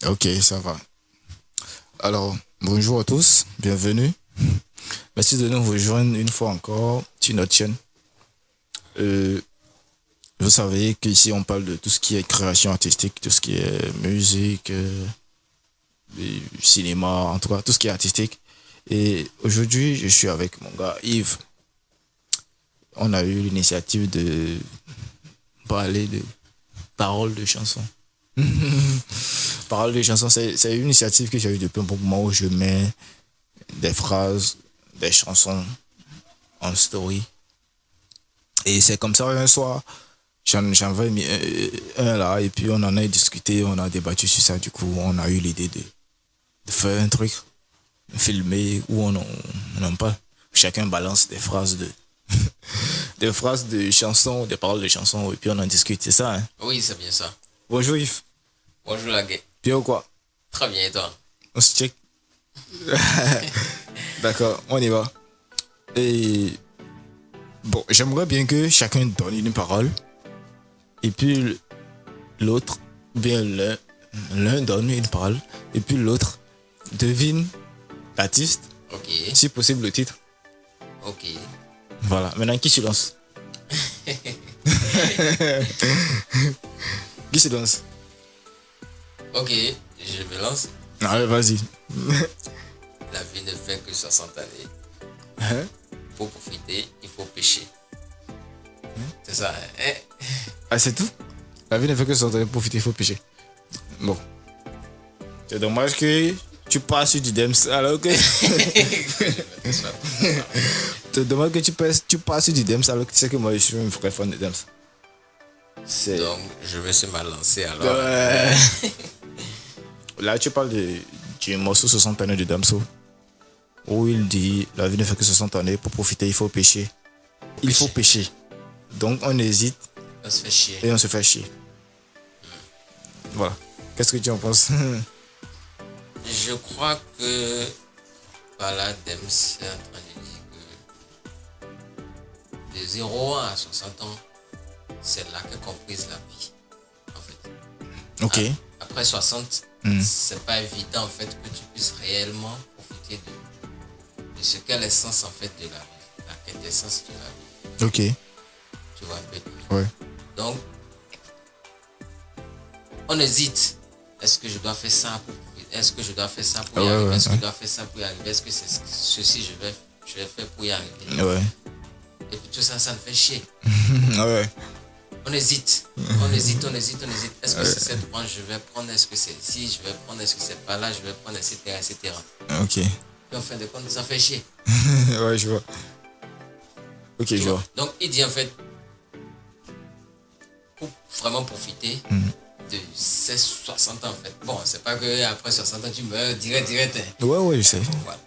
Ok, ça va. Alors, bonjour à tous, bienvenue. Merci de nous rejoindre une fois encore sur notre chaîne. Euh, Vous savez qu'ici on parle de tout ce qui est création artistique, tout ce qui est musique, cinéma, en tout cas tout ce qui est artistique. Et aujourd'hui, je suis avec mon gars Yves. On a eu l'initiative de parler de paroles de chansons. Paroles de chansons, c'est une initiative que j'ai eue depuis un bon moment où je mets des phrases, des chansons en story. Et c'est comme ça, un soir, j'avais mis un là, et puis on en a discuté, on a débattu sur ça. Du coup, on a eu l'idée de faire un truc, filmé, où on en parle. Chacun balance des phrases des phrases de chansons, des paroles de chansons, et puis on en discute, c'est ça, hein? Oui, c'est bien ça. Bonjour Yves. Bonjour la gueule. Bien ou quoi? Très bien, et toi? On se check. D'accord, on y va. Et bon, j'aimerais bien que chacun donne une parole, et puis l'autre, bien l'un donne une parole, et puis l'autre devine l'artiste, Ok, si possible le titre. ok. Voilà, maintenant qui se lance? Qui se lance? Ok, je me lance. Allez, vas-y. La vie ne fait que 60 années. Hein? Pour profiter, il faut pêcher. C'est ça, hein? Ah, c'est tout? La vie ne fait que sortir, profiter, il faut pêcher. Bon. C'est dommage que tu passes sur du Dems alors que. C'est dommage que tu passes sur du Dems alors que tu sais que moi je suis un vrai fan de Dems. C'est. Donc, je vais se mal lancer alors. Ouais. Là, tu parles du morceau 60 années de Damso, où il dit la vie ne fait que 60 années, pour profiter, il faut pêcher. Il faut pêcher. Donc, on hésite On se fait chier. et on se fait chier. Voilà. Qu'est-ce que tu en penses? Je crois que par là, Dems est en train de dire que de 0 ans à 60 ans, c'est là que comprise la vie. En fait. Ok. Après 60, c'est pas évident en fait que tu puisses réellement profiter de ce qu'est l'essence en fait de la vie, la quintessence de la vie. Ok. Tu vois un peu. Ouais. Donc, on hésite. Est-ce que je dois faire ça pour est-ce que je dois faire ça pour y arriver? Est-ce que je dois faire ça pour y arriver? Est-ce que c'est ceci je vais faire pour y arriver? Ouais. Et puis tout ça, ça me fait chier. Ouais. On hésite. On hésite, on hésite, on hésite. Est-ce que c'est cette branche je vais prendre? Est-ce que c'est ici je vais prendre? Est-ce que c'est pas là je vais prendre? Etc. etc. Ok. Et en fin de compte, ça fait chier. Ouais, je vois. Ok, je vois. Donc, il dit en fait, pour vraiment profiter de ces 60 ans en fait. Bon, c'est pas que après 60 ans tu meurs direct. Hein. Ouais, ouais, je sais. Voilà.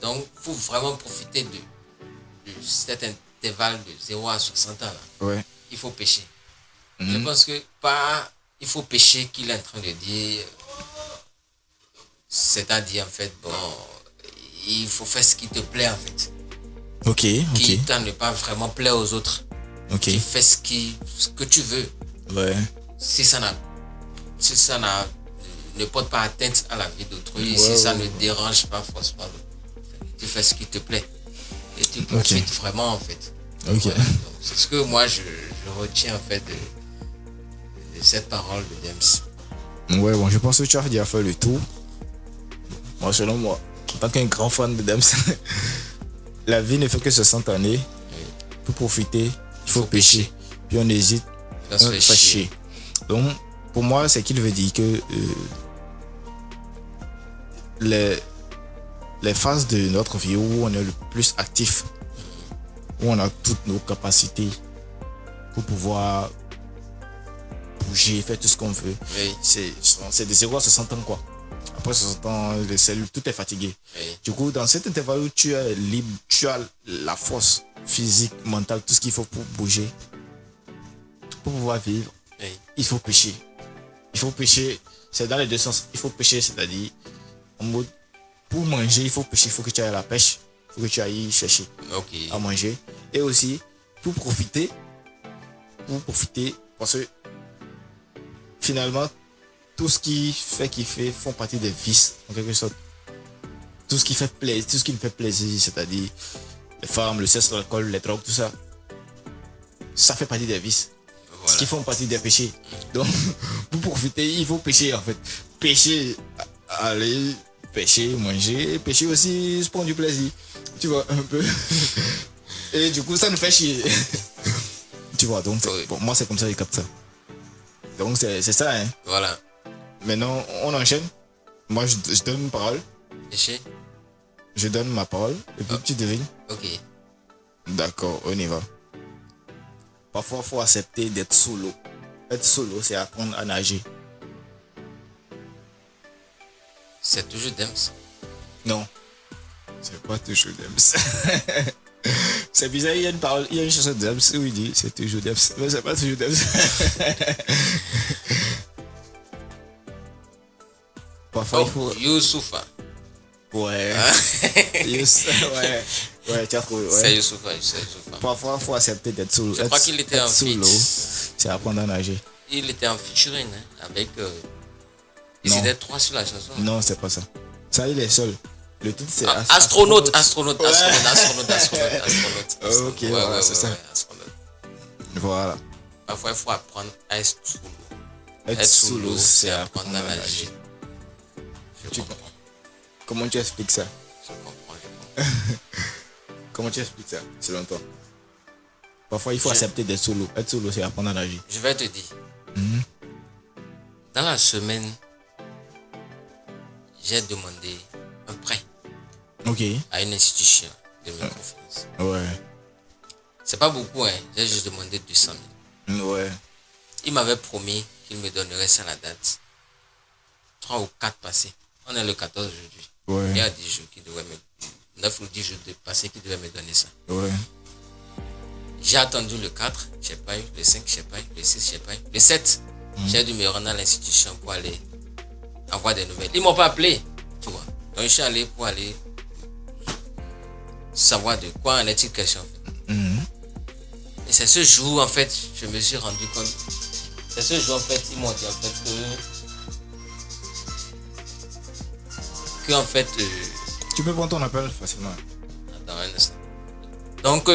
Donc, pour vraiment profiter de cet intervalle de 0 à 60 ans là, Ouais. il faut pêcher. Je pense que pas il faut pêcher qu'il est en train de dire, c'est-à-dire en fait, bon, il faut faire ce qui te plaît en fait. Ok, ok. Quitte à ne pas vraiment plaire aux autres. Ok. Qui fait ce que tu veux. Ouais. Si ça ne porte pas atteinte à la vie d'autrui, Ouais, si ça ouais, ne dérange pas forcément, tu fais ce qui te plaît. Et tu profites vraiment en fait. Ok. Voilà. Donc, c'est ce que moi je retiens en fait de cette parole de Dems. Ouais, bon, je pense que tu as déjà fait le tour. Moi, selon moi, en tant qu'un grand fan de Dems, la vie ne fait que 60 années. Oui. Pour profiter, il faut pêcher. Puis on hésite, Ça on se se fait fait chier. chier. Donc, pour moi, c'est qu'il veut dire que les phases de notre vie où on est le plus actif, où on a toutes nos capacités pour pouvoir bouger, faire tout ce qu'on veut, Oui. c'est de 0 à 60 ans, quoi. Après 60 ans, les cellules, tout est fatigué. Oui. Du coup, dans cet intervalle où tu es libre, tu as la force physique, mentale, tout ce qu'il faut pour bouger, pour pouvoir vivre, Oui. il faut pêcher. Il faut pêcher, c'est dans les deux sens. Il faut pêcher, c'est-à-dire, en mode, pour manger, il faut pêcher, il faut que tu ailles à la pêche, il faut que tu ailles chercher Ok. à manger. Et aussi, pour profiter, parce que finalement, tout ce qui fait kiffer font partie des vices, en quelque sorte. Tout ce qui fait plaisir, tout ce qui me fait plaisir, c'est-à-dire les femmes, le sexe, l'alcool, les drogues, tout ça, ça fait partie des vices. Voilà. Ce qui font partie des péchés. Donc, pour profiter, il faut pêcher en fait. Pêcher, aller, pêcher, manger, pêcher aussi, se prendre du plaisir. Tu vois, un peu. Et du coup, ça nous fait chier. Tu vois, donc, Oui. bon, moi, c'est comme ça que je capte ça. Donc, c'est ça, hein. Voilà. Maintenant, on enchaîne. Moi, je donne une parole. Péché. Je donne ma parole. Et puis, tu devines. Ok. D'accord, on y va. Parfois, il faut accepter d'être solo. Être solo, c'est apprendre à nager. C'est toujours Dems. Non. C'est pas toujours Dems. C'est bizarre, il y a une parole, il y a une chanson de Dems où il dit c'est toujours Dems. Mais c'est pas toujours Dems. Parfois, il faut. Youssoufa. Ouais. Ouais. Ouais, tu as trouvé. Ouais. C'est Youssoufa. C'est Youssoufa. Parfois, il faut accepter d'être solo. Je crois qu'il était être en solo, feat. c'est apprendre à nager. Il était en featuring hein, avec. Ils Non. étaient 3 sur la chanson. Non, c'est pas ça. Ça, il est seul. Le titre, c'est Astronaute. Ouais. Ok, voilà, c'est ça. Astronaute. Voilà. Parfois, il faut apprendre à être solo. Être solo, c'est apprendre à nager. nager. Je Tu comprends. Comment tu expliques ça? Je comprends. Comment tu expliques ça, selon toi? Parfois, il faut accepter d'être solo. Être solo, c'est apprendre à nager. Je vais te dire. Dans la semaine, j'ai demandé un prêt Ok. à une institution de microfinance. Ouais. C'est pas beaucoup, hein. J'ai juste demandé 200 000. Ouais. Il m'avait promis qu'il me donnerait ça à la date. 3 ou 4 passés. On est le 14 aujourd'hui. Ouais. Il y a 10 jours qui devait me... 9 ou 10 jours de passé qui devait me donner ça. Ouais. J'ai attendu le 4, je n'ai pas eu. Le 5, je n'ai pas eu. Le 6, je n'ai pas eu. Le 7, j'ai dû me rendre à l'institution pour aller avoir des nouvelles. Ils ne m'ont pas appelé, tu vois. Donc je suis allé pour aller savoir de quoi en est-il question. En fait. Et c'est ce jour, en fait, je me suis rendu compte. C'est ce jour, en fait, ils m'ont dit en fait que en fait... Tu peux prendre ton appel facilement. Attends un instant. Donc,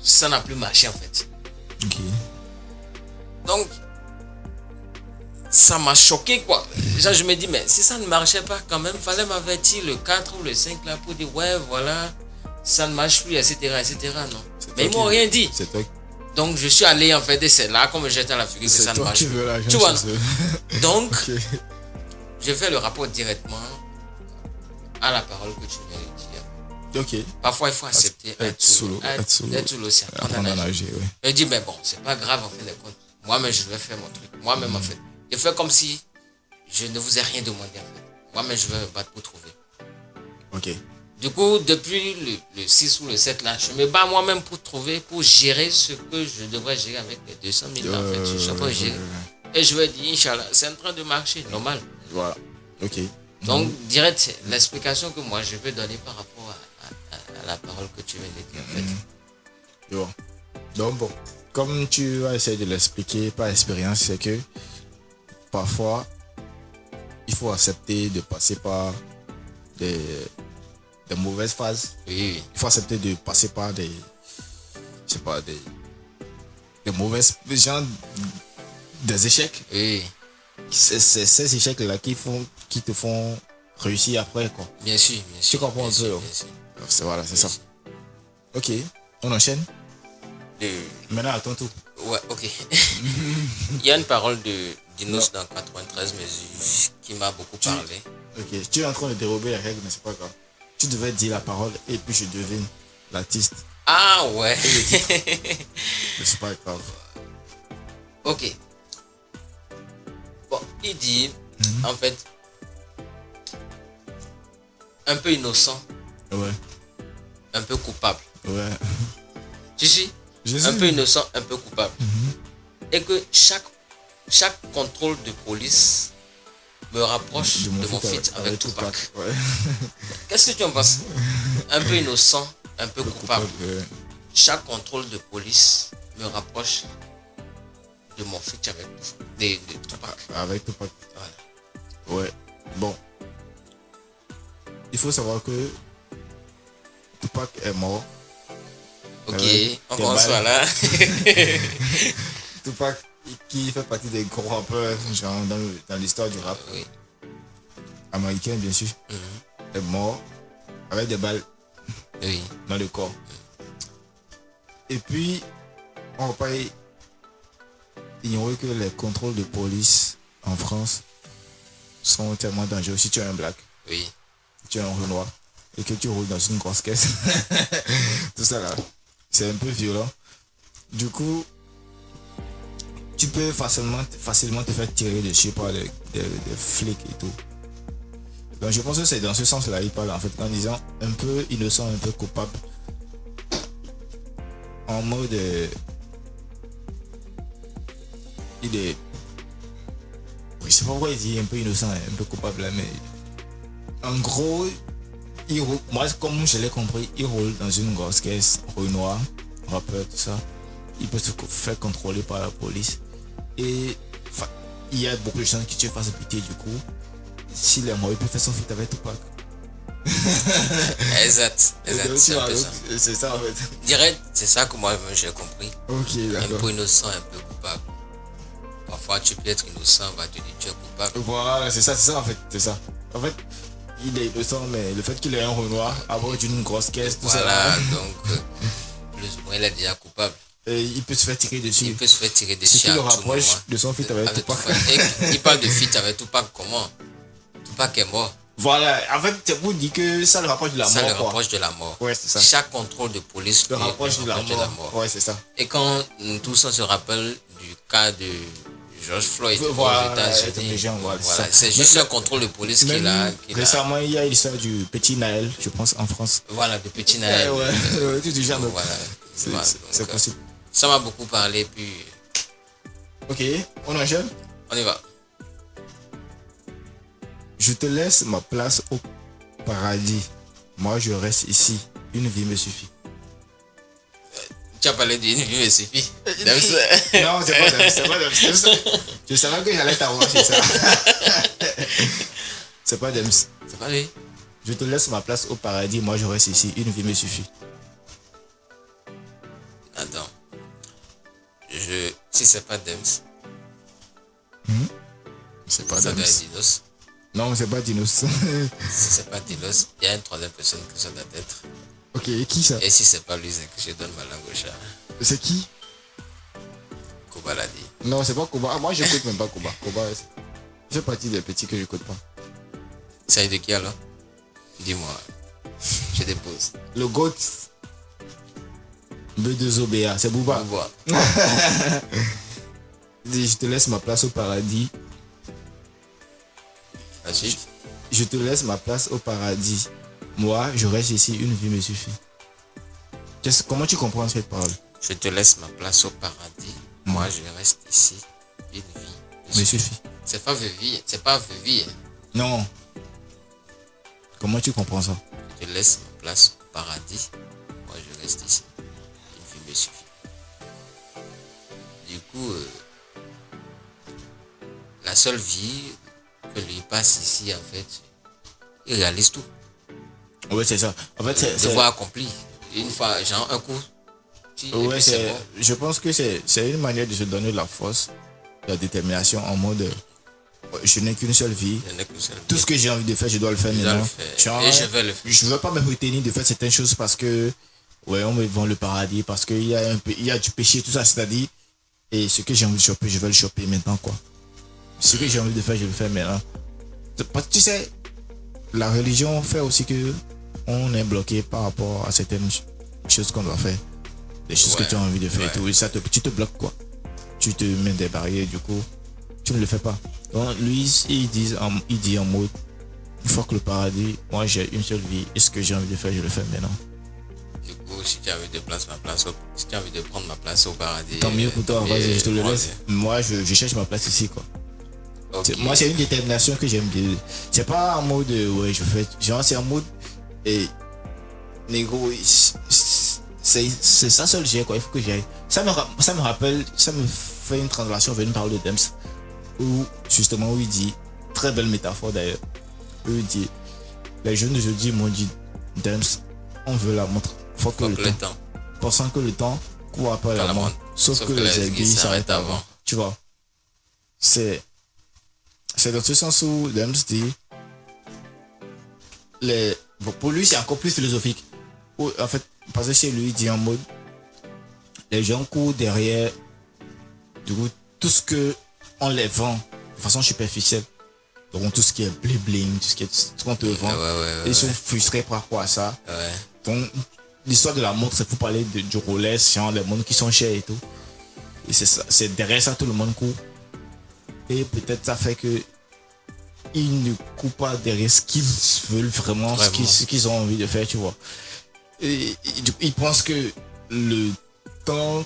ça n'a plus marché, en fait. Ok. Donc, ça m'a choqué, quoi. Genre, je me dis, mais si ça ne marchait pas, quand même, fallait m'avertir le 4 ou le 5 là pour dire, ouais, voilà, ça ne marche plus, etc., etc., non. Mais ils m'ont rien dit. C'est toi. Donc, je suis allé, en fait, et c'est là, comme j'étais à la figure, que ça ne marche plus. Tu vois. Donc, je fais le rapport directement à la parole que tu viens de dire. Ok. Parfois, il faut accepter être solo. Être solo, c'est apprendre à nager. Ouais. Je dis, mais bon, c'est pas grave, en fait, les comptes. Moi-même, je vais faire mon truc. Moi-même, en fait. Je fais comme si je ne vous ai rien demandé, en fait. Moi-même, je vais me battre pour trouver. Ok. Du coup, depuis le 6 ou le 7, là, je me bats moi-même pour trouver, pour gérer ce que je devrais gérer avec les 200 000, là, en fait. Je sais pas gérer. Et je vais dire, Inch'Allah, c'est en train de marcher, normal. Voilà. Ok. Donc, direct, l'explication que moi, je peux donner par rapport à la parole que tu viens de dire, en fait. Je vois. Donc bon, comme tu vas essayer de l'expliquer par expérience, c'est que parfois, il faut accepter de passer par des mauvaises phases. Oui. Il faut accepter de passer par des, je sais pas, des mauvaises, des échecs. Oui. C'est ces échecs-là qui te font réussir après, quoi. Bien sûr, bien sûr. Tu comprends un peu, là? Voilà, c'est ça. Ok, on enchaîne. Maintenant, à ton tour. Ouais, ok. Il y a une parole de Dinos dans 93 mesures qui m'a beaucoup parlé. Ok, tu es en train de dérober la règle, mais c'est pas grave. Tu devais dire la parole et puis je devine l'artiste. Ah ouais. Mais c'est pas grave. Ok. Bon, il dit, en fait, un peu innocent, Ouais, un peu coupable. ouais. Tu sais? Un peu innocent, un peu coupable. Et que chaque contrôle de police me rapproche de mon feat avec Tupac. Ouais. Qu'est-ce que tu en penses? Un peu innocent, un peu coupable. Ouais. Chaque contrôle de police me rapproche de mon feat avec de Tupac. Avec Tupac. Voilà. Ouais. Bon. Il faut savoir que Tupac est mort. Ok, Ouais, on t'es commence mal. par là. Tupac, qui fait partie des gros rappeurs genre, dans l'histoire du rap Oui. américain, bien sûr, est mort avec des balles Oui. dans le corps. Et puis, on va pas ignorer que les contrôles de police en France sont tellement dangereux. Si tu es un black, Oui. si tu es un Renoir et que tu roules dans une grosse caisse, tout ça là, c'est un peu violent. Du coup, tu peux facilement te faire tirer dessus par des flics et tout. Donc je pense que c'est dans ce sens-là il parle en fait, en disant un peu innocent, un peu coupable. En mode il est, je sais pas pourquoi il dit un peu innocent, un peu coupable là, mais en gros moi comme je l'ai compris, il roule dans une grosse caisse, Renoir, rappeur, tout ça. Il peut se faire contrôler par la police et il y a beaucoup de chances qu'il te fasse pitié. Du coup, s'il est mort, il peut faire son feat avec Tupac. Exact. C'est un peu ça. C'est ça en fait. Direct, c'est ça que moi j'ai compris. Ok, Un d'accord. peu innocent, un peu coupable. Parfois tu peux être innocent, on va te dire tu es coupable. Voilà, c'est ça en fait, c'est ça. En fait, il est innocent, mais le fait qu'il ait un Renoir à bord d'une grosse caisse, tout Voilà, ça, donc plus ou moins il est déjà coupable. et il peut se faire tirer dessus. Il peut se faire tirer Si dessus tu à le tout rapproches moment. de son feat avec Tupac. Et il parle de feat avec Tupac comment? Tupac est mort. Voilà, en fait, c'est pour dire que ça le rapproche de la Ça mort. le quoi. rapproche de la mort. Ouais, c'est ça. Chaque contrôle de police Le lui rapproche de la mort. Ouais, c'est ça. Et quand tout ça se rappelle du cas de George Floyd Voilà, aux États-Unis, les gens, voilà, voilà, c'est ça. c'est juste Mais- un contrôle de police Même qu'il a. récemment, il y a l'histoire du petit Naël, je pense, en France. Voilà, de petit Naël. Ouais, tout du genre. donc, Voilà. Voilà, c'est donc, possible. ça m'a beaucoup parlé, puis Ok, on enchaîne. on y va. Je te laisse ma place au paradis. Moi, je reste ici. Une vie me suffit. Tu as parlé d'une vie, mais suffit. Non, c'est pas Dems, c'est pas Dems. Je savais que j'allais t'avoir sur ça. C'est pas Dems. C'est pas lui. Je te laisse ma place au paradis. Moi, je reste ici. Une vie me suffit. Attends. Si c'est pas Dems, C'est pas ça doit Dems. être Dinos. Non, c'est pas Dinos. Si c'est pas Dinos, il y a une troisième personne que ça doit être. Ok, qui ça? Et si c'est pas lui, c'est que je donne ma langue au chat. C'est qui? Koba l'a dit. Non, c'est pas Koba. Ah, moi, j'écoute même pas Koba. Koba, c'est partie des petits que j'écoute pas. C'est de qui alors? Dis-moi. Je dépose. Le GOAT. B2OBA, c'est Booba. Bouba. Je te laisse ma place au paradis. Ensuite, Je te laisse ma place au paradis. Moi, je reste ici, une vie me suffit. Comment tu comprends cette parole? je te laisse ma place au paradis. Moi, je reste ici. Une vie. Me suffit. C'est pas vie. C'est pas vie. Non. Comment tu comprends ça? Je te laisse ma place au paradis. Moi, je reste ici. Une vie me suffit. Du coup, la seule vie que lui passe ici, en fait, il réalise tout. Ouais, c'est ça. En fait, c'est. Devoir accompli. Une fois, genre un coup. Ouais, c'est bon. je pense que c'est une manière de se donner la force, la détermination en mode je n'ai qu'une seule vie. Il y en a qu'une seule Tout vie. ce que j'ai envie de faire, je dois le faire Je dois maintenant. le faire. Genre, Et je vais le faire. Je veux pas me retenir de faire certaines choses parce que ouais, on me vend le paradis, parce qu'il y a il y a du péché, tout ça, c'est-à-dire et ce que j'ai envie de choper, je vais le choper maintenant quoi. Ce que j'ai envie de faire, je le fais maintenant. Parce que tu sais, la religion fait aussi que on est bloqué par rapport à certaines choses qu'on doit faire. Des choses que Ouais. tu as envie de faire et Ouais. tout. Et ça tu te bloques quoi. Tu te mets des barrières, du coup, tu ne le fais pas. Donc lui, il dit en mode, une fois que le paradis, moi j'ai une seule vie, et ce que j'ai envie de faire, je le fais maintenant. Du coup, si tu as envie de si tu as envie de prendre ma place au paradis. Tant mieux pour toi, tant vas-y, mieux, je te le prends-le. laisse. Moi, je cherche ma place ici, quoi. Ok. Moi, c'est une détermination que j'aime bien. C'est pas en mode, ouais, je fais. Genre, c'est en mode, négo, c'est ça seul j'ai, quoi. Il faut que j'aille. Ça me rappelle, ça me fait une translation vers une parole de Dems, où, justement, où il dit, très belle métaphore d'ailleurs. Eux disent, les jeunes d'aujourd'hui m'ont dit, Dems, on veut la montre. Faut que le temps. Pensant que le temps court après la montre. Sauf que les aiguilles s'arrêtent avant. Tu vois. C'est dans ce sens où Dems dit, pour lui c'est encore plus philosophique. En fait, parce que chez lui il dit en mode, les gens courent derrière du coup tout ce que on les vend de façon superficielle. Donc tout ce qui est bling, tout ce qu'on te vend. Ils sont frustrés par rapport à ça. Donc l'histoire de la montre, c'est pour parler du Rolex, genre les montres qui sont chères et tout. Et c'est ça, c'est derrière ça tout le monde court. Et peut-être ça fait que ils ne courent pas derrière ce qu'ils veulent vraiment. Ce qu'ils ont envie de faire, tu vois. Et ils pensent que le temps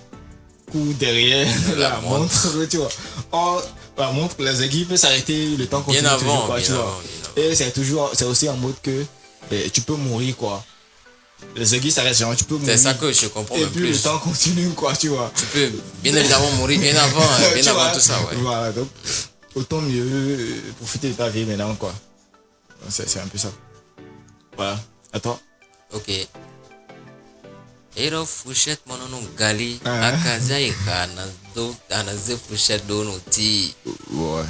court derrière la montre, tu vois. Or, la montre, les aiguilles peuvent s'arrêter, le temps continue toujours, quoi, tu vois. Et c'est aussi en mode que tu peux mourir, quoi. Les aiguilles s'arrêtent, genre, tu peux mourir. C'est ça que je comprends. Et puis le temps continue, quoi, tu vois. Tu peux bien évidemment mourir bien avant, tout ça, ouais. Voilà, donc autant mieux profiter de ta vie maintenant, quoi. C'est un peu ça. Voilà, à toi. Ok. Ero fushet monono gali akaza anaze fushet dono ti. Ouais.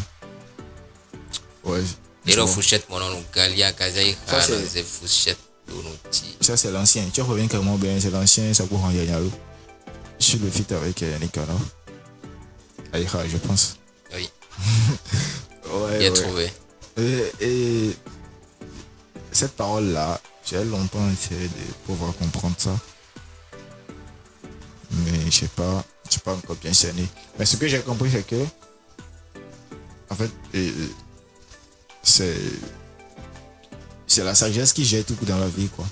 Ero fushet monono gali akaza anaze fushet dono ti. Ça c'est l'ancien. Tu reviens carrément bien, c'est l'ancien, ça court en Yanyalo. Je suis le feat avec Nicolas. Aïcha, je pense. Oui. Ouais. Bien trouvé. Et cette parole-là, j'ai longtemps essayé de pouvoir comprendre ça. Mais je sais pas encore bien cerné. Mais ce que j'ai compris, c'est que, en fait, c'est la sagesse qui gère tout dans la vie, quoi.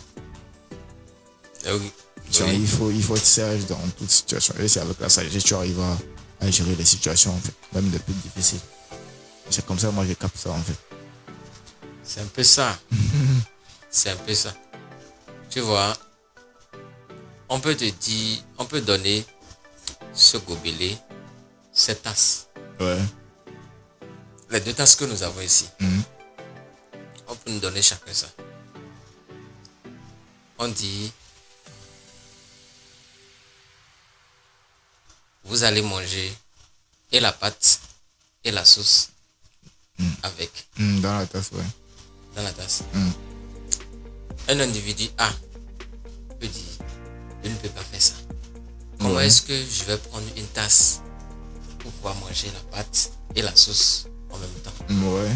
Oui. Genre, il faut être sage dans toute situation. Et c'est avec la sagesse que tu arrives à gérer les situations, en fait, même les plus difficiles. C'est comme ça, moi, je capte ça, en fait. C'est un peu ça. C'est un peu ça. Tu vois, on peut donner ce gobelet, cette tasse. Ouais. Les deux tasses que nous avons ici. On peut nous donner chacun ça. On dit, vous allez manger et la pâte et la sauce avec. Dans la tasse, ouais. Dans la tasse. Un individu A peut dire, je ne peux pas faire ça. Comment est-ce que je vais prendre une tasse pour pouvoir manger la pâte et la sauce en même temps? Ouais.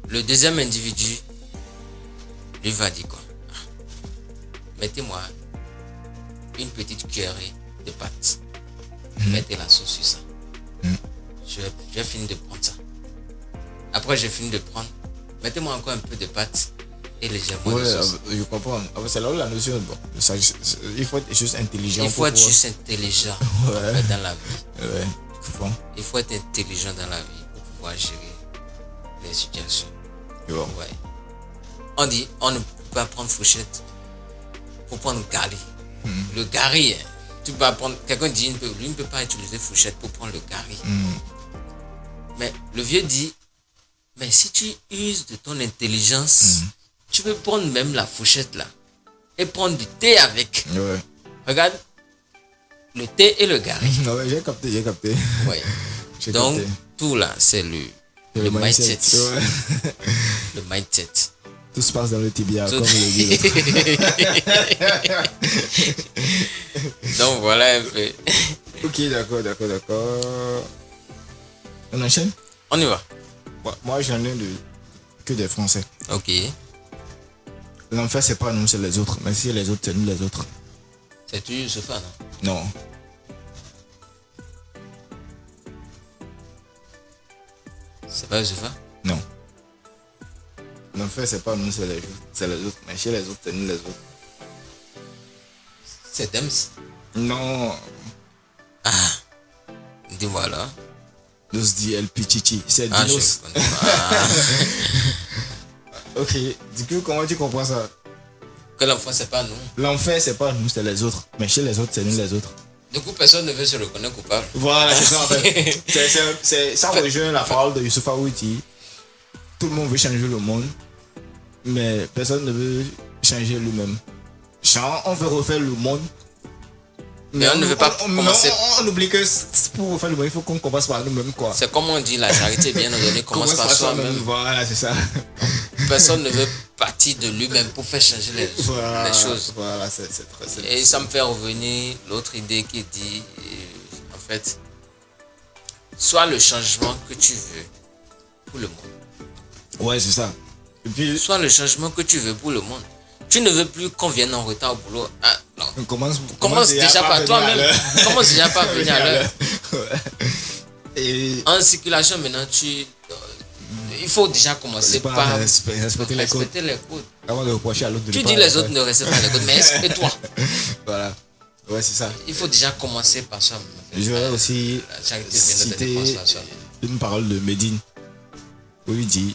Le deuxième individu lui va dire quoi? Mettez-moi une petite cuillerée de pâte. Mettez la sauce sur ça. Je vais finir de prendre ça. Après, j'ai fini de prendre. Mettez-moi encore un peu de pâte et légèrement de sauce. Je comprends. C'est là où la notion, bon, il faut être juste intelligent. Il faut être juste intelligent en fait, dans la vie. Ouais, il faut être intelligent dans la vie pour pouvoir gérer les situations. Bon. Ouais. On dit, on ne peut pas prendre fourchette pour prendre gari. Le gari, tu peux prendre. Quelqu'un dit, lui ne peut pas utiliser fourchette pour prendre le gari. Mais le vieux dit, mais si tu uses de ton intelligence, tu peux prendre même la fourchette là et prendre du thé avec. Ouais. Regarde, le thé et le gari. Ouais, j'ai capté. Ouais. Donc, tout là, c'est le mindset. Ouais. Le mindset. Tout se passe dans le tibia, comme le dit l'autre. Donc, voilà un peu. Ok, d'accord. On enchaîne? On y va. Moi, j'en ai que des Français. Ok. L'enfer, c'est pas nous, c'est les autres. Mais si les autres, c'est nous les autres. C'est-tu Youssoufa, non? Non. C'est pas Youssoufa? Non. L'enfer, c'est pas nous, c'est les autres. Mais chez les autres, c'est nous les autres. C'est Dems? Non. Ah. Dis-moi là. Nous dit El Pichichi. C'est Ah, Dinos. Ok. Du coup, comment tu comprends ça? Que l'enfant, c'est pas nous. L'enfer, c'est pas nous, c'est les autres. Mais chez les autres, c'est nous les autres. Du coup, personne ne veut se reconnaître coupable. Voilà, c'est ça en fait. Ça rejoint la parole de Youssoufa où il dit tout le monde veut changer le monde, mais personne ne veut changer lui-même. On veut refaire le monde. Mais on ne veut pas commencer. On oublie que pour refaire le monde, il faut qu'on commence par nous-mêmes, quoi. C'est comme on dit, la charité bien ordonnée commence par soi-même. Voilà, c'est ça. Personne ne veut partir de lui-même pour faire changer les choses. Voilà, c'est très. Et ça me fait revenir l'autre idée qui dit, en fait, soit le changement que tu veux pour le monde. Ouais, c'est ça. Et puis, soit le changement que tu veux pour le monde. Tu ne veux plus qu'on vienne en retard au boulot. Ah, non. Commence déjà par toi-même. Commence déjà par venir à l'heure. Et en circulation maintenant, il faut déjà commencer par respecter les codes. Avant de reprocher à l'autre de tu dis les autres ne respectent pas les codes, mais respecte-toi. Voilà. Ouais, c'est ça. Il faut déjà commencer par soi. Je voudrais aussi citer une parole de Medine où il dit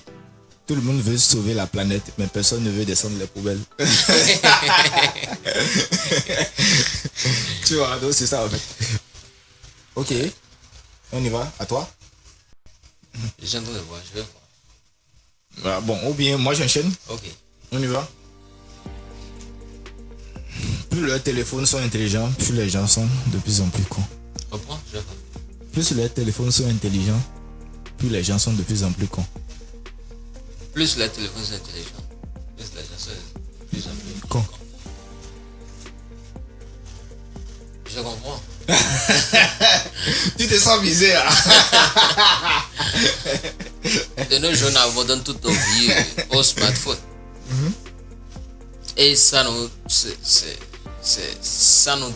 tout le monde veut sauver la planète, mais personne ne veut descendre les poubelles. Tu vois, donc c'est ça en fait. Ok, on y va, à toi. Je viens de voir, je vais voir. Voilà, bon, ou bien moi j'enchaîne. Ok. On y va. Plus leurs téléphones sont intelligents, plus les gens sont de plus en plus cons. Reprends, je vais voir. Plus les téléphones sont intelligents, plus les gens sont de plus en plus cons. Plus les téléphones sont intelligents, plus les gens sont de plus en plus cons. Je comprends. Tu te sens visé là. De nos jours, on abandonne toute nos vies au smartphone. Et ça nous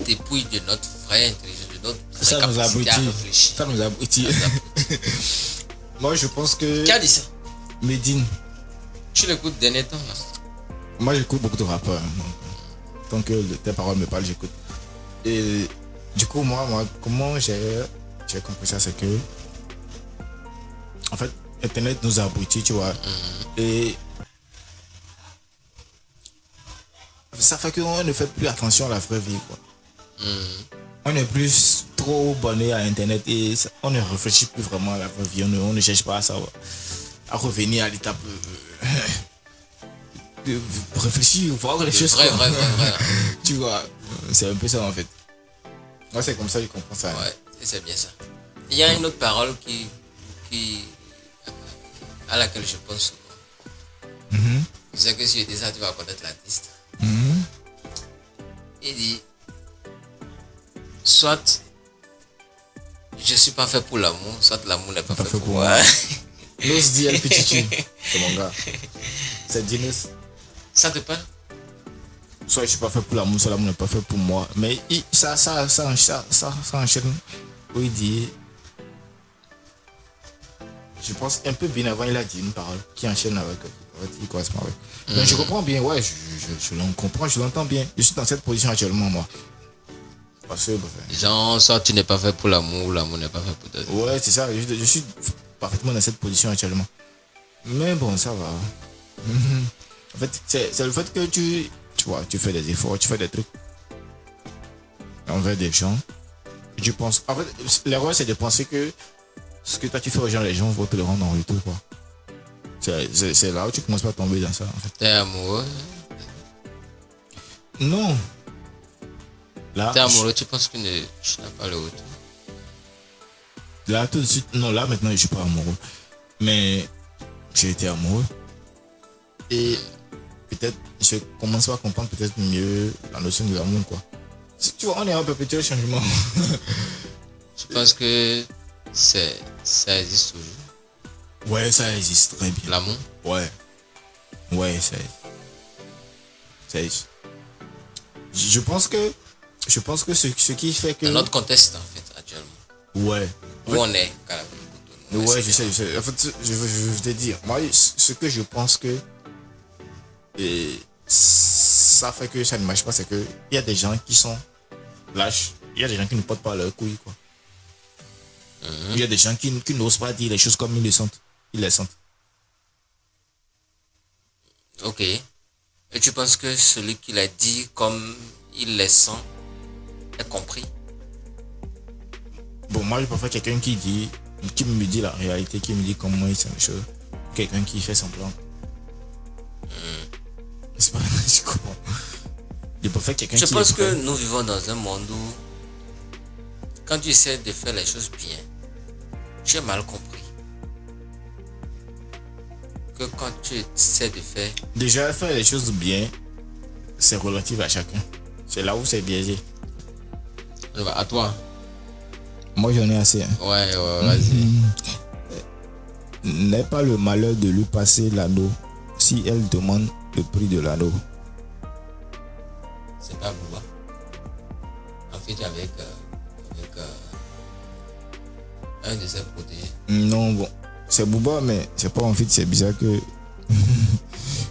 dépouille de notre vraie intelligence, de notre vraie capacité à réfléchir. Ça nous abrutit. Moi, je pense que... Qui a dit ça? Medine. Tu l'écoutes dernier temps là? Moi, j'écoute beaucoup de rappeurs. Donc, tant que tes paroles me parlent, j'écoute. Et du coup, moi comment j'ai compris ça, c'est que... En fait, Internet nous a abrutis, tu vois. Et... ça fait qu'on ne fait plus attention à la vraie vie, quoi. On est plus trop abonné à Internet et on ne réfléchit plus vraiment à la vraie vie. On ne cherche pas à savoir, à revenir à l'étape de réfléchir, voir les choses. Vrai. Tu vois, c'est un peu ça en fait. Moi, c'est comme ça que je comprends ça. Ouais, c'est bien ça. Il y a une autre parole à laquelle je pense souvent. Je sais que si je dis ça, tu vas connaître l'artiste. Il dit soit je suis pas fait pour l'amour, soit l'amour n'est pas fait pour moi. L'os dit El Petit, c'est mon gars. C'est Dinos. Ça te parle? Soit je suis pas fait pour l'amour, soit l'amour n'est pas fait pour moi. Mais ça enchaîne. Où il dit, je pense un peu bien avant, il a dit une parole qui enchaîne avec il correspond avec. Donc je comprends bien, ouais, je comprends, je l'entends bien. Je suis dans cette position actuellement, moi. Parce que, genre, soit tu n'es pas fait pour l'amour, l'amour n'est pas fait pour toi. Ouais, c'est ça, je suis parfaitement dans cette position actuellement. Mais bon, ça va. En fait, c'est le fait que tu vois, tu fais des efforts, tu fais des trucs envers des gens. Tu penses, en fait, l'erreur c'est de penser que ce que toi tu fais aux gens, les gens vont te le rendre en retour, quoi. C'est là où tu commences pas à tomber dans ça, en fait. T'es amoureux? Non. Là, t'es amoureux, tu penses que tu n'as pas le retour? Là, tout de suite, non, là maintenant je suis pas amoureux. Mais j'ai été amoureux. Et peut-être, je commence à comprendre peut-être mieux la notion de l'amour, quoi. Tu vois, on est en perpétuel changement. Je pense que ça existe toujours. Ouais, ça existe très bien. L'amour? Ouais, ça existe. Je pense que ce qui fait que... Dans notre contexte, en fait, actuellement. Ouais. Où on est, ouais, je sais. En fait, je veux te dire, moi, ce que je pense que... Et ça fait que ça ne marche pas, c'est que il y a des gens qui sont lâches, il y a des gens qui ne portent pas leurs couilles, quoi. Il y a des gens qui n'osent pas dire les choses comme ils les sentent. Ok. Et tu penses que celui qui l'a dit comme il les sent est compris? Bon, moi, je préfère quelqu'un qui me dit la réalité, qui me dit comment il sent les choses. Quelqu'un qui fait semblant. C'est pas, je comprends. Je préfère quelqu'un qui. Je pense que nous vivons dans un monde où, quand tu essaies de faire les choses bien, tu as mal compris. Que quand tu essaies de faire. Déjà, faire les choses bien, c'est relatif à chacun. C'est là où c'est biaisé. À toi. Moi, j'en ai assez. Hein. Ouais, vas-y. N'est pas le malheur de lui passer l'anneau si elle demande le prix de l'anneau. C'est pas Bouba. En fait, avec un de ses protégés. Non, bon. C'est Booba, mais c'est pas en fait, c'est bizarre que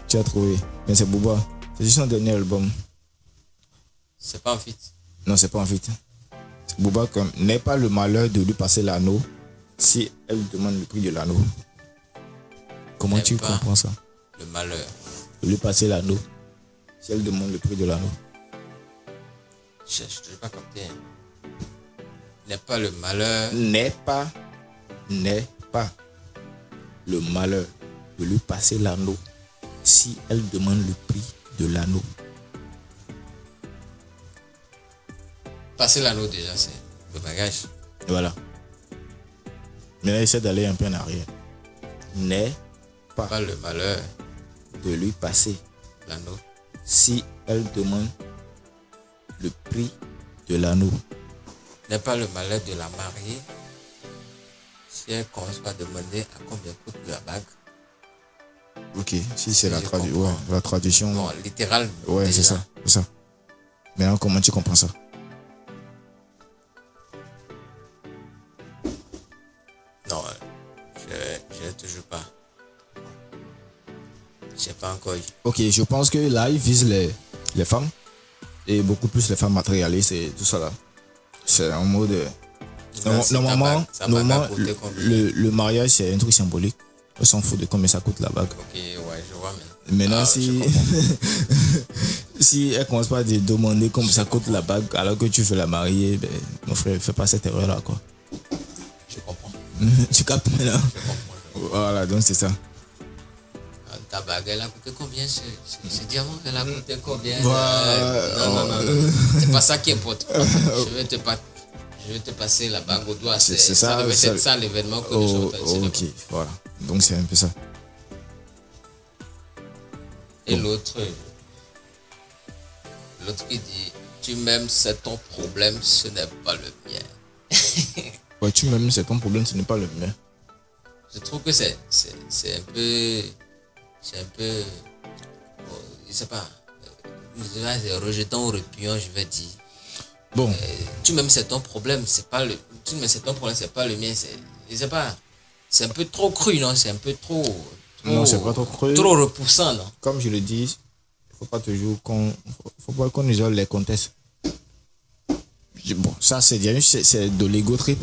tu as trouvé. Mais c'est Booba. C'est juste son dernier album. C'est pas en fait. Non, c'est pas en fait. C'est Booba comme n'est pas le malheur de lui passer l'anneau si elle demande le prix de l'anneau. Comment N'est tu pas comprends ça? Le malheur. De lui passer l'anneau si elle demande le prix de l'anneau. Je n'ai pas capté. Hein. N'est pas le malheur. N'est pas le malheur de lui passer l'anneau si elle demande le prix de l'anneau. Passer l'anneau déjà, c'est le bagage. Et voilà. Maintenant, essaie d'aller un peu en arrière. N'est Pas le malheur. De lui passer L'anneau. si elle demande le prix de l'anneau. N'est pas le malheur de la mariée si elle commence par demander à combien coûte la bague. Ok, si c'est la traduction. Non, littéral. Ouais, déjà. c'est ça. Maintenant, comment tu comprends ça? Non, je ne toujours pas. J'ai pas encore eu. Ok, je pense que là, il vise les femmes. Et beaucoup plus les femmes matérialistes et tout ça là. C'est en mode. Normalement, le mariage, c'est un truc symbolique. On s'en fout de combien ça coûte la bague. Ok, ouais, je vois. Maintenant, si elle commence pas à te demander combien ça coûte la bague alors que tu veux la marier, ben, mon frère, fais pas cette erreur là quoi. Je comprends. Tu captes maintenant? Je comprends. Voilà, donc c'est ça. Ta bague, elle a coûté combien? Ce diamant, elle a coûté combien? Voilà. Non. C'est pas ça qui importe. Je vais te passer la bague au doigt. C'est ça. Ça devait être ça l'événement que nous sommes. Ok, voilà. Donc c'est un peu ça. Et l'autre qui dit, tu m'aimes, c'est ton problème, ce n'est pas le mien. Ouais, tu m'aimes, c'est ton problème, ce n'est pas le mien. Je trouve que c'est un peu... je sais pas, rejetant ou repuant, je vais dire. Bon. Tu m'aimes, c'est ton problème, c'est pas le... Tu m'aimes, c'est ton problème, c'est pas le mien. Je sais pas, c'est un peu trop cru, non? C'est un peu trop... Non, c'est pas trop cru. Trop repoussant, non? Comme je le dis, faut pas qu'on isole les contextes. Bon, ça c'est de l'ego trip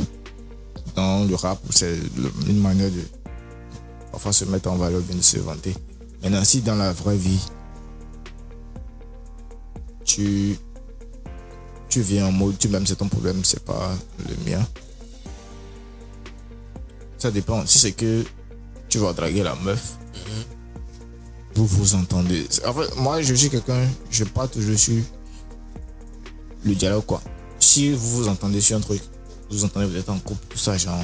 dans le rap. C'est une manière de parfois se mettre en valeur, bien de se vanter. Maintenant, si dans la vraie vie, tu viens en mode, tu m'aimes, c'est ton problème, c'est pas le mien. Ça dépend. Si c'est que tu vas draguer la meuf, vous entendez. En fait, moi, je suis quelqu'un, je pars toujours sur le dialogue, quoi. Si vous entendez sur un truc, vous entendez, vous êtes en couple, tout ça, genre,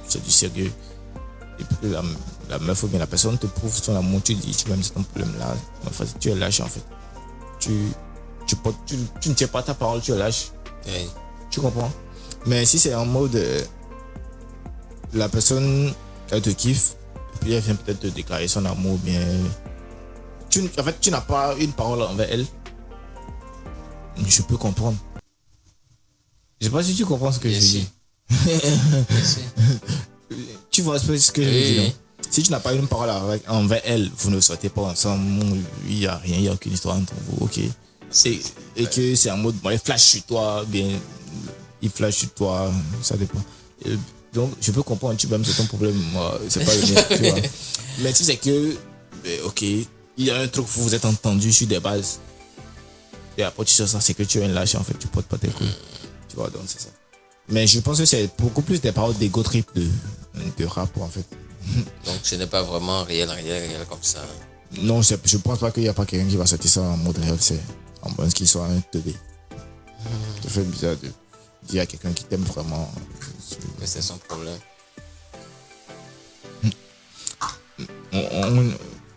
c'est du sérieux. Et puis la meuf ou bien la personne te prouve son amour, tu dis, tu m'aimes, c'est ton problème là. En fait, tu es lâche, en fait. Tu ne tiens pas ta parole, tu es lâche. Oui. Tu comprends? Mais si c'est en mode, la personne, elle te kiffe, et puis elle vient peut-être te déclarer son amour, bien. En fait, tu n'as pas une parole envers elle. Je peux comprendre. Je sais pas si tu comprends ce que je dis. Tu vois ce que je dis, non? Si tu n'as pas une parole envers elle, vous ne sortez pas ensemble, il n'y a rien, il n'y a aucune histoire entre vous, ok? Et que c'est en mode, bon, il flash sur toi, bien, il flash sur toi, ça dépend. Donc, je peux comprendre, tu m'aimes, c'est ton problème, moi, c'est pas le mien, tu vois. Mais si c'est que, ok, il y a un truc, vous vous êtes entendu sur des bases. Et après, tu sais ça, c'est que tu es un lâche, en fait, tu portes pas tes couilles. Tu vois, donc c'est ça. Mais je pense que c'est beaucoup plus des paroles d'ego trip de rap, en fait. Donc ce n'est pas vraiment réel comme ça. Non, je pense pas qu'il y a pas quelqu'un qui va sortir ça en mode réel, c'est en mode qu'il soit un teubé. Ça fait bizarre de dire à quelqu'un qui t'aime vraiment. Mais c'est son problème.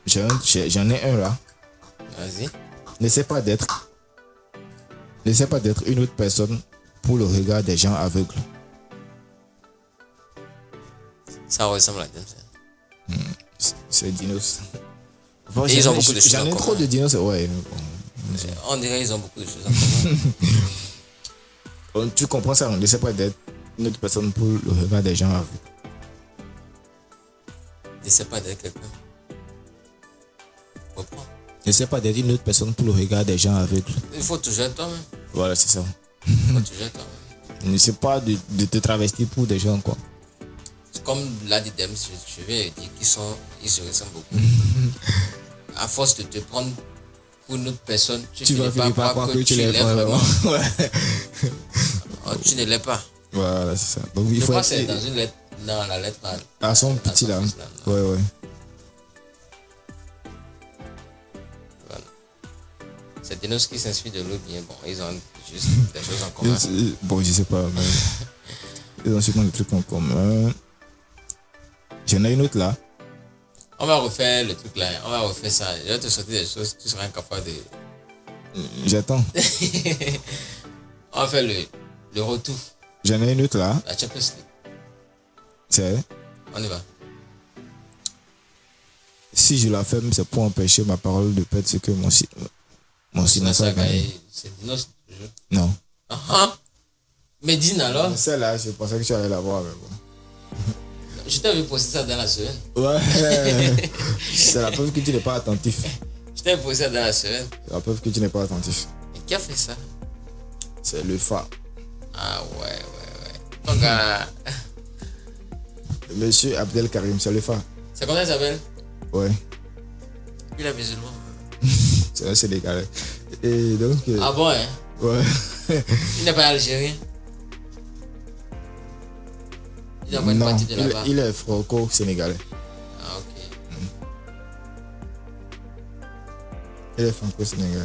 J'en ai un là. Vas-y. N'essaie pas d'être une autre personne pour le regard des gens aveugles. Ça ressemble à James. C'est Dinos. Et ils ont beaucoup de choses J'en ai en trop commun. de Dinos, ouais. On dirait qu'ils ont beaucoup de choses en commun. Tu comprends ça, on n'essaie pas d'être une autre personne pour le regard des gens aveugles. N'essaie pas d'être quelqu'un. Reprends. N'essaie pas d'être une autre personne pour le regard des gens aveugles. Il faut toujours être toi-même. Voilà, c'est ça. Il faut toujours être toi-même. N'essaie pas de te travestir pour des gens, quoi. Comme l'a dit Dems, je vais dire qu'ils se ressemblent beaucoup. À force de te prendre pour une autre personne, Tu vas finir par croire que tu l'es vraiment. vraiment. Ouais. Oh, tu ne l'es pas. Voilà, c'est ça. Donc il Je faut crois que c'est être dans une lettre. Non, la lettre à son à petit là. fils, là. Ouais, ouais. Voilà. C'est Dinos qui s'inspire de l'autre bien. Bon, ils ont juste des choses en commun. Bon, je sais pas, mais ils ont sûrement des trucs en commun. J'en ai une autre là. On va refaire le truc là. On va refaire ça. Je vais te sortir des choses. Tu seras incapable de. J'attends. On va faire le retour. J'en ai une autre là. La Champions League. C'est On y va. si je la ferme, c'est pour empêcher ma parole de perdre ce que mon silence a gagné. C'est Dinos toujours. Non. Medine alors. Celle-là, je pensais que tu allais la voir, mais bon. Je t'avais posté ça dans la semaine. Ouais. C'est la preuve que tu n'es pas attentif. Je t'avais posté ça dans la semaine. C'est la preuve que tu n'es pas attentif. Et qui a fait ça? C'est le Fa. Ah ouais. Donc, Monsieur Abdel Karim, c'est le Fa. c'est comment ça s'appelle? Ouais. Il est musulman. C'est un Sénégalais. Et donc. Ah bon, hein? Ouais. Il n'est pas algérien. Il n'a pas une Non, partie de là-bas. il est franco-sénégalais. Ah ok. Il est franco-sénégalais.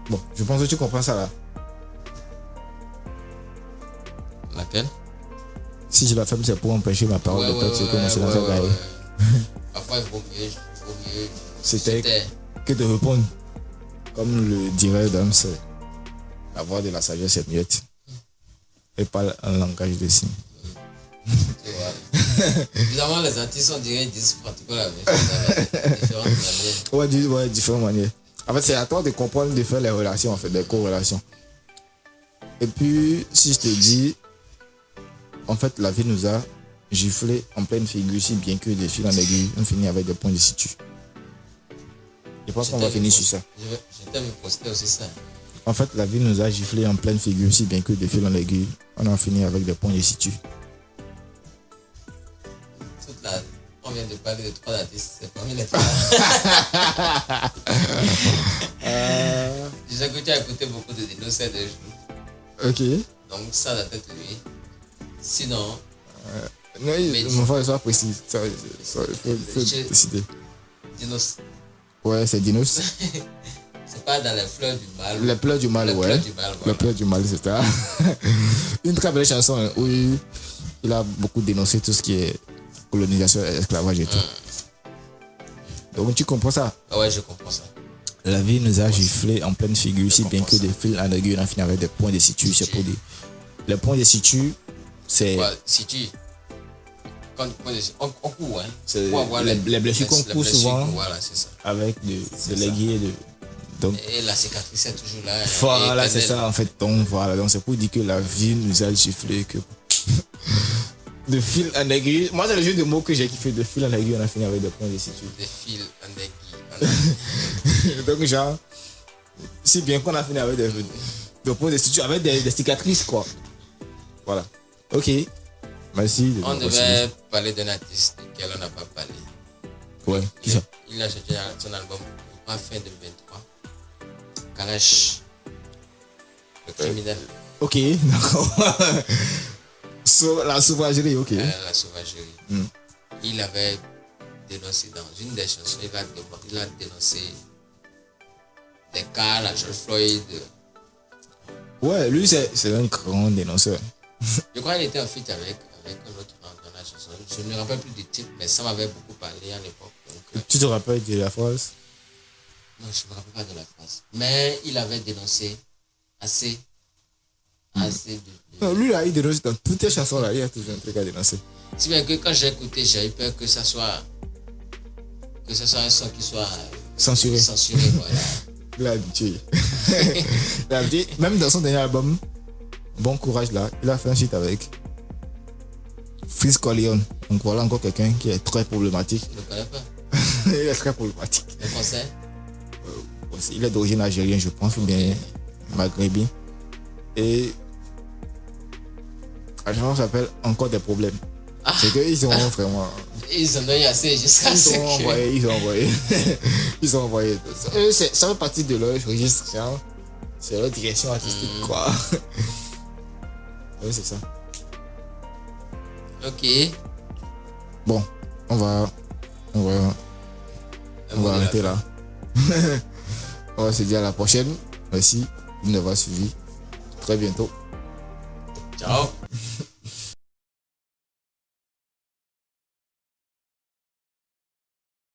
Bon, je pense que tu comprends ça là. Laquelle? Si je la ferme, c'est pour empêcher ma parole de perdre ce que mon silence a gagné. Parfois, il vaut mieux. C'était que de répondre. Comme le dirait Dame, c'est avoir de la sagesse et muette. Et pas un langage de signes. Évidemment, les artistes, on dirait, ils disent pratiquement la même chose, avec différentes manières. Ouais, différentes manières. En fait, c'est à toi de comprendre, de faire les relations, en fait, des corrélations. Et puis, si je te dis, en fait, la vie nous a giflé en pleine figure, si bien que de fil en aiguille, on finit avec des points de situ. Je pense qu'on va finir sur ça. Je t'avais posté aussi ça. En fait, la vie nous a giflé en pleine figure, si bien que de fil en aiguille, on en finit avec des points de situ. On vient de parler de 3 artistes, c'est parmi les 3. Je sais que tu as écouté beaucoup de Dinos ces 2 jours. Ok. Donc ça doit être lui. Sinon, Non, mon frère, soit précis. Ça, faut décider. Dinos, Ouais, c'est Dinos. c'est pas dans les fleurs du mal. Les pleurs du mal, Les ouais. pleurs du mal, voilà. Les pleurs du mal, c'est ça. Une très belle chanson hein, où il a beaucoup dénoncé tout ce qui est colonisation, esclavage et tout. Donc tu comprends ça? Ah ouais, je comprends ça. La vie nous a giflé en pleine figure, si bien que de fil en aiguille, on a fini avec des points de situ. C'est pour dire. Les points de situ, c'est. Ouais, si tu. Quand on court, hein. C'est Pour avoir les blessures qu'on court souvent. Voilà, c'est ça. Avec de l'aiguille et de. Donc, Et la cicatrice est toujours là. voilà, Et c'est ça en fait. Donc voilà, donc c'est pour dire que la vie nous a giflé que. De fil en aiguille. Moi, c'est le jeu de mots que j'ai kiffé. De fil en aiguille, on a fini avec des points de situ. Des fils en aiguille. Donc, genre, si bien qu'on a fini avec des points de situ, avec des cicatrices, quoi. Voilà. Ok. Merci. On devait parler d'un artiste duquel on n'a pas parlé. Ouais, qui ça? Il a sorti son album à fin 2023. Kalash. le criminel. Ok, d'accord. La sauvagerie, ok. La sauvagerie. Il avait dénoncé dans une des chansons, il a dénoncé des cas, la George Floyd. Ouais, lui, c'est un grand dénonceur. Je crois qu'il était en feat avec un autre dans la chanson. Je ne me rappelle plus du titre, mais ça m'avait beaucoup parlé à l'époque. Tu te rappelles de la phrase? Non, je ne me rappelle pas de la phrase. Mais il avait dénoncé assez de... Non, lui, là, il dénonce dans toutes les chansons, là, il y a toujours un truc à dénoncer. Si bien que quand j'ai écouté, j'ai eu peur que ça soit un son qui soit Censuré. Voilà. Il a habitué. Il a habitué. Même dans son dernier album, Bon Courage, là, il a fait un feat avec Freeze Corleone. Donc voilà encore quelqu'un qui est très problématique. Je ne connais pas. Il est très problématique. Le français? Il est d'origine algérienne, je pense, ou bien maghrébin. Et la chanson s'appelle Encore des problèmes. C'est qu'ils ont vraiment. Ils en ont eu assez jusqu'à ce que... Ils ont envoyé. Ça fait partie de leur registre. C'est leur direction artistique, quoi. Oui, c'est ça. Ok. Bon, on va arrêter là. On va se dire à la prochaine. Merci de nous avoir suivis. Très bientôt. Ciao.